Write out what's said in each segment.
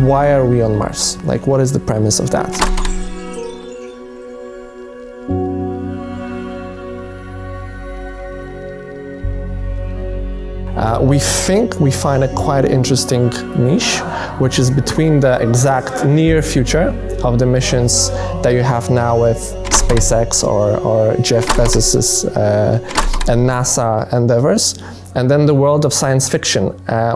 why are we on Mars? Like, what is the premise of that? We think we find a quite interesting niche, which is between the exact near future of the missions that you have now with SpaceX or Jeff Bezos's and NASA endeavors, and then the world of science fiction,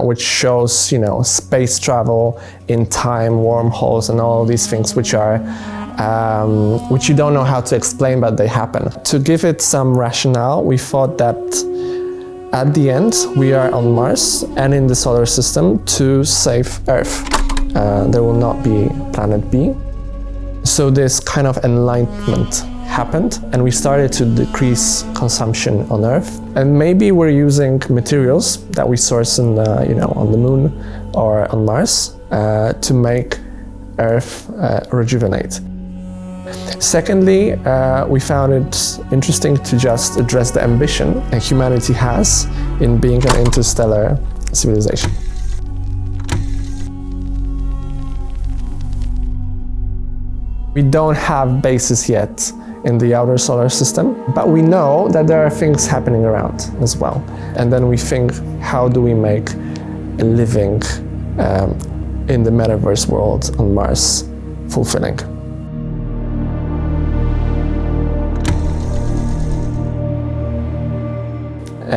which shows, you know, space travel in time, wormholes, and all these things which are which you don't know how to explain, but they happen. To give it some rationale, we thought that at the end, we are on Mars and in the solar system to save Earth. There will not be planet B. So this kind of enlightenment happened, and we started to decrease consumption on Earth. And maybe we're using materials that we source in, on the Moon or on Mars to make Earth rejuvenate. Secondly, we found it interesting to just address the ambition that humanity has in being an interstellar civilization. We don't have bases yet in the outer solar system, but we know that there are things happening around as well. And then we think, how do we make a living in the metaverse world on Mars fulfilling?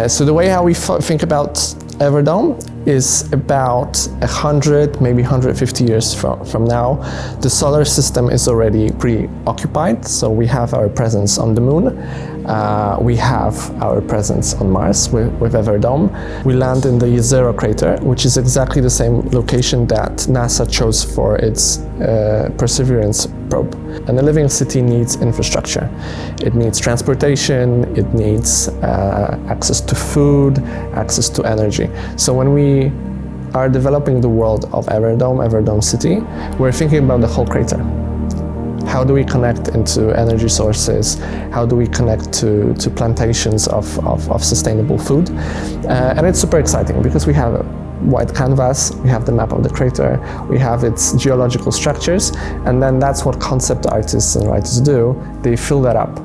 So the way how we think about Everdome is about 100, maybe 150 years from now. The solar system is already preoccupied, so we have our presence on the Moon. We have our presence on Mars with Everdome. We land in the Zero crater, which is exactly the same location that NASA chose for its Perseverance probe. And a living city needs infrastructure. It needs transportation, it needs access to food, access to energy. So when we are developing the world of Everdome City, we're thinking about the whole crater. How do we connect into energy sources? How do we connect to plantations of sustainable food? And it's super exciting because we have a white canvas, we have the map of the crater, we have its geological structures, and then that's what concept artists and writers do. They fill that up.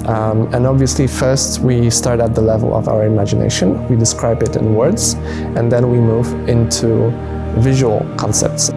And obviously first we start at the level of our imagination, we describe it in words, and then we move into visual concepts.